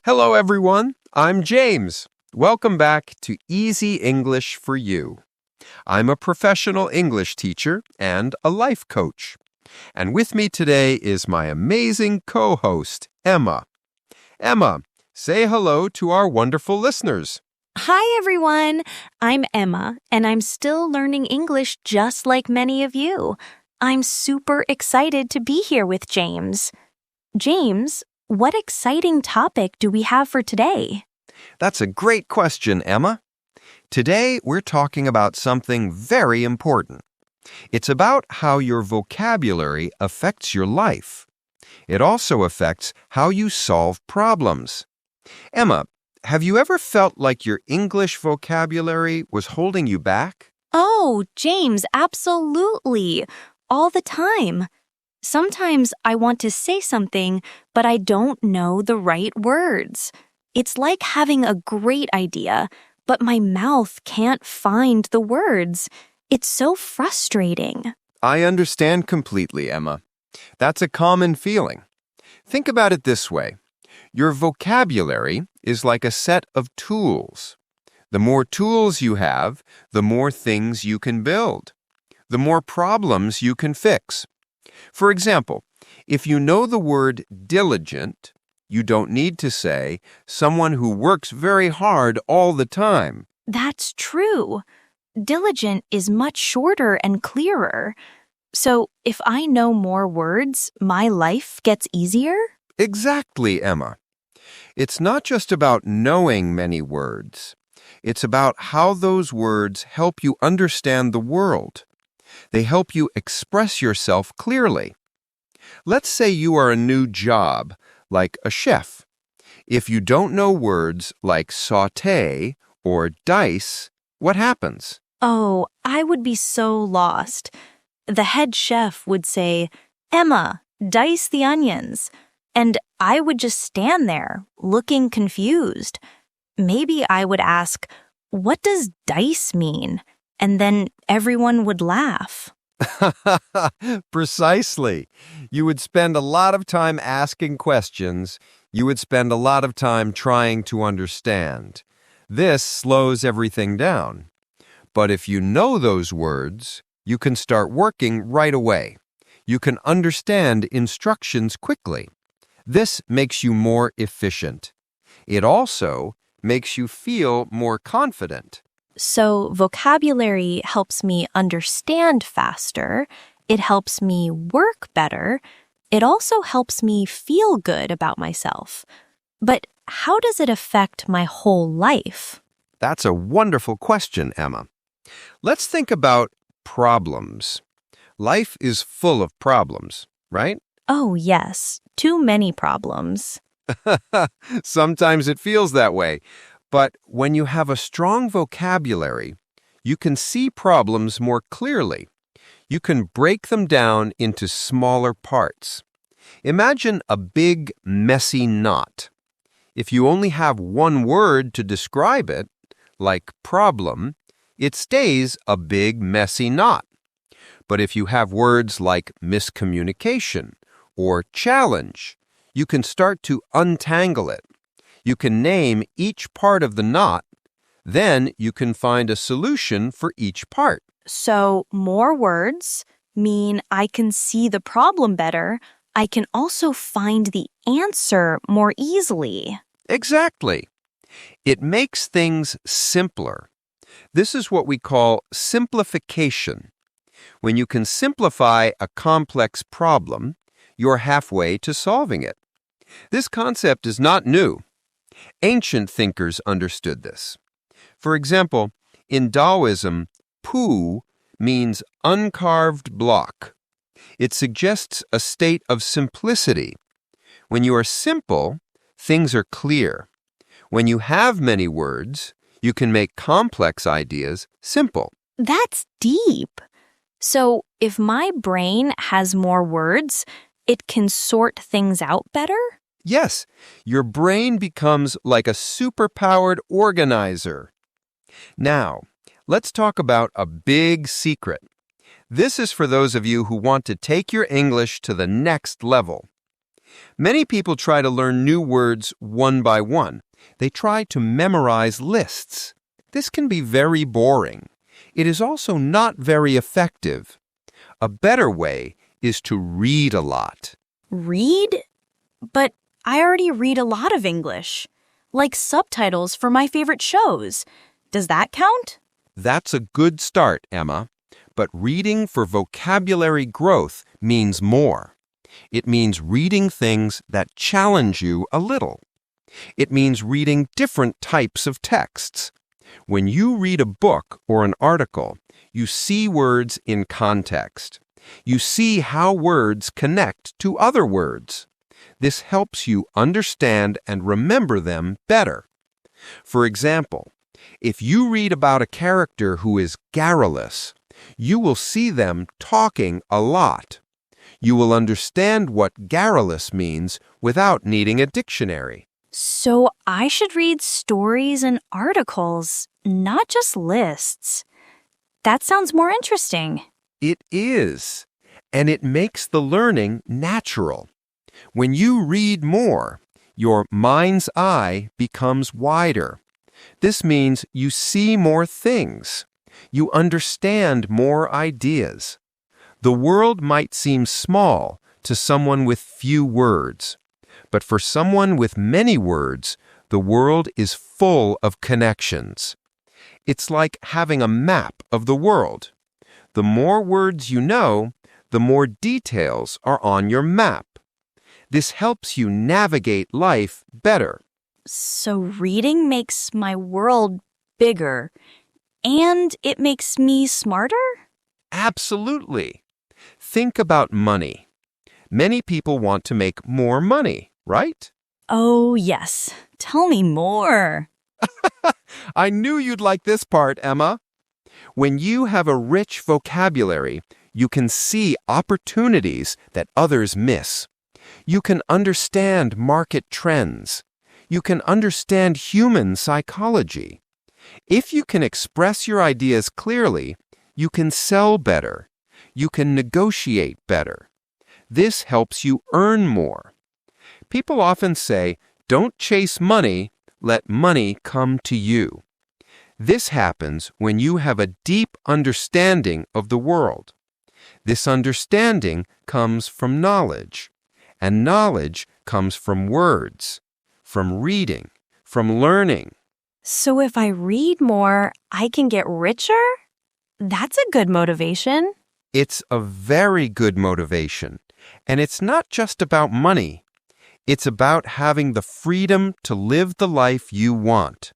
Hello, everyone. I'm James. Welcome back to Easy English for You. I'm a professional English teacher and a life coach. And with me today is my amazing co-host, Emma. Emma, say hello to our wonderful listeners. Hi, everyone. I'm Emma, and I'm still learning English just like many of you. I'm super excited to be here with James. James, what exciting topic do we have for today? That's a great question, Emma. Today, we're talking about something very important. It's about how your vocabulary affects your life. It also affects how you solve problems. Emma, have you ever felt like your English vocabulary was holding you back? Oh, James, absolutely. All the time. Sometimes I want to say something, but I don't know the right words. It's like having a great idea, but my mouth can't find the words. It's so frustrating. I understand completely, Emma. That's a common feeling. Think about it this way. Your vocabulary is like a set of tools. The more tools you have, the more things you can build. The more problems you can fix. For example, if you know the word diligent, you don't need to say someone who works very hard all the time. That's true. Diligent is much shorter and clearer. So if I know more words, my life gets easier? Exactly, Emma. It's not just about knowing many words. It's about how those words help you understand the world. They help you express yourself clearly. Let's say you are a new job, like a chef. If you don't know words like sauté or dice, what happens? Oh, I would be so lost. The head chef would say, "Emma, dice the onions." And I would just stand there, looking confused. Maybe I would ask, "What does dice mean?" And then everyone would laugh. Precisely. You would spend a lot of time asking questions. You would spend a lot of time trying to understand. This slows everything down. But if you know those words, you can start working right away. You can understand instructions quickly. This makes you more efficient. It also makes you feel more confident. So vocabulary helps me understand faster. It helps me work better. It also helps me feel good about myself. But how does it affect my whole life? That's a wonderful question, Emma. Let's think about problems. Life is full of problems, right? Oh, yes, too many problems. Sometimes it feels that way. But when you have a strong vocabulary, you can see problems more clearly. You can break them down into smaller parts. Imagine a big, messy knot. If you only have one word to describe it, like problem, it stays a big, messy knot. But if you have words like miscommunication or challenge, you can start to untangle it. You can name each part of the knot. Then you can find a solution for each part. So more words mean I can see the problem better. I can also find the answer more easily. Exactly. It makes things simpler. This is what we call simplification. When you can simplify a complex problem, you're halfway to solving it. This concept is not new. Ancient thinkers understood this. For example, in Taoism, Pu means uncarved block. It suggests a state of simplicity. When you are simple, things are clear. When you have many words, you can make complex ideas simple. That's deep. So if my brain has more words, it can sort things out better? Yes, your brain becomes like a superpowered organizer. Now, let's talk about a big secret. This is for those of you who want to take your English to the next level. Many people try to learn new words one by one. They try to memorize lists. This can be very boring. It is also not very effective. A better way is to read a lot. Read? But I already read a lot of English, like subtitles for my favorite shows. Does that count? That's a good start, Emma. But reading for vocabulary growth means more. It means reading things that challenge you a little. It means reading different types of texts. When you read a book or an article, you see words in context. You see how words connect to other words. This helps you understand and remember them better. For example, if you read about a character who is garrulous, you will see them talking a lot. You will understand what garrulous means without needing a dictionary. So I should read stories and articles, not just lists. That sounds more interesting. It is, and it makes the learning natural. When you read more, your mind's eye becomes wider. This means you see more things. You understand more ideas. The world might seem small to someone with few words, but for someone with many words, the world is full of connections. It's like having a map of the world. The more words you know, the more details are on your map. This helps you navigate life better. So reading makes my world bigger, and it makes me smarter? Absolutely. Think about money. Many people want to make more money, right? Oh, yes. Tell me more. I knew you'd like this part, Emma. When you have a rich vocabulary, you can see opportunities that others miss. You can understand market trends. You can understand human psychology. If you can express your ideas clearly, you can sell better. You can negotiate better. This helps you earn more. People often say, "Don't chase money, let money come to you." This happens when you have a deep understanding of the world. This understanding comes from knowledge, and knowledge comes from words, from reading, from learning. So if I read more, I can get richer? That's a good motivation. It's a very good motivation, and it's not just about money. It's about having the freedom to live the life you want.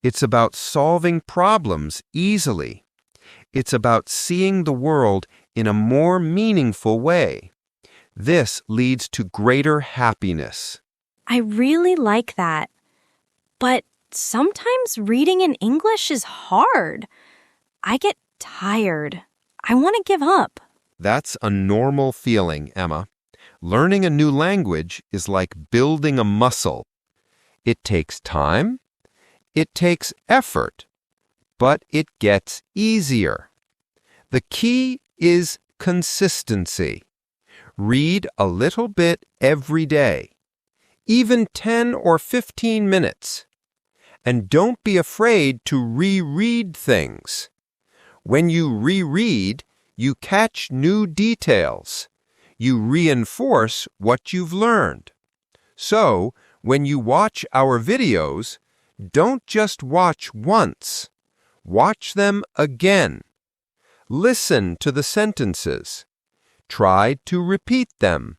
It's about solving problems easily. It's about seeing the world in a more meaningful way. This leads to greater happiness. I really like that. But sometimes reading in English is hard. I get tired. I want to give up. That's a normal feeling, Emma. Learning a new language is like building a muscle. It takes time. It takes effort. But it gets easier. The key is consistency. Read a little bit every day, even 10 or 15 minutes. And don't be afraid to reread things. When you reread, you catch new details. You reinforce what you've learned. So, when you watch our videos, don't just watch once. Watch them again. Listen to the sentences. Try to repeat them.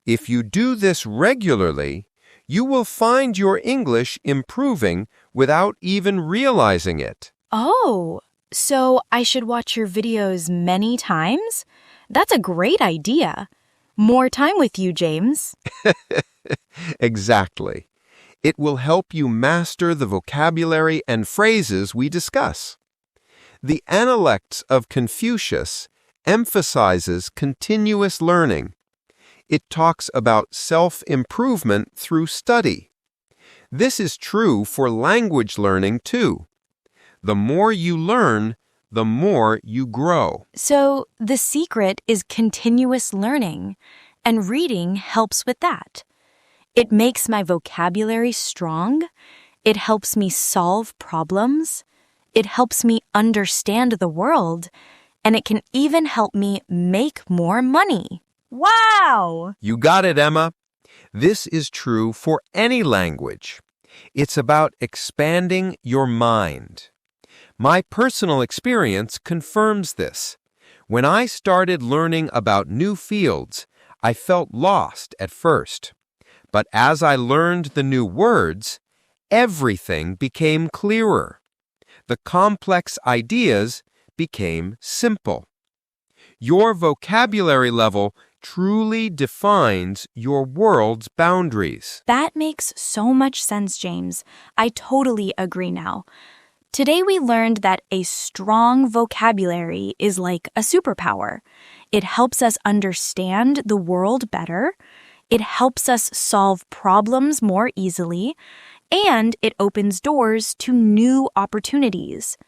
If you do this regularly, you will find your English improving without even realizing it. Oh, so I should watch your videos many times? That's a great idea. More time with you, James. Exactly. It will help you master the vocabulary and phrases we discuss. The Analects of Confucius emphasizes continuous learning. It talks about self-improvement through study. This is true for language learning, too. The more you learn, the more you grow. So the secret is continuous learning. and reading helps with that. It makes my vocabulary strong. It helps me solve problems. It helps me understand the world. And it can even help me make more money. Wow! You got it, Emma. This is true for any language. It's about expanding your mind. My personal experience confirms this. When I started learning about new fields, I felt lost at first. But as I learned the new words, everything became clearer. The complex ideas became simple. Your vocabulary level truly defines your world's boundaries. That makes so much sense, James. I totally agree now. Today we learned that a strong vocabulary is like a superpower. It helps us understand the world better. It helps us solve problems more easily, and it opens doors to new opportunities.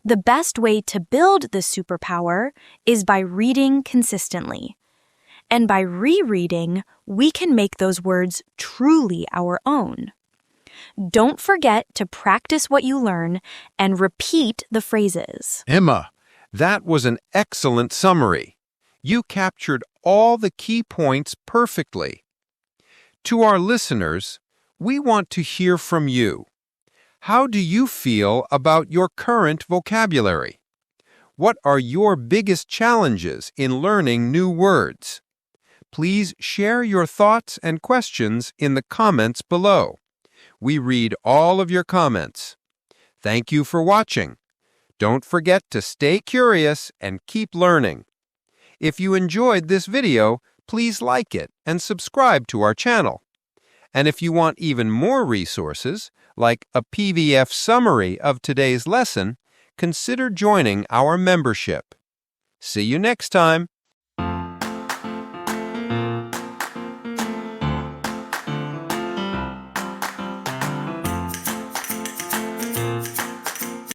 The best way to build the superpower is by reading consistently. And by rereading, we can make those words truly our own. Don't forget to practice what you learn and repeat the phrases. Emma, that was an excellent summary. You captured all the key points perfectly. To our listeners, we want to hear from you. How do you feel about your current vocabulary? What are your biggest challenges in learning new words? Please share your thoughts and questions in the comments below. We read all of your comments. Thank you for watching. Don't forget to stay curious and keep learning. If you enjoyed this video, please like it and subscribe to our channel. And if you want even more resources, like a PDF summary of today's lesson, consider joining our membership. See you next time.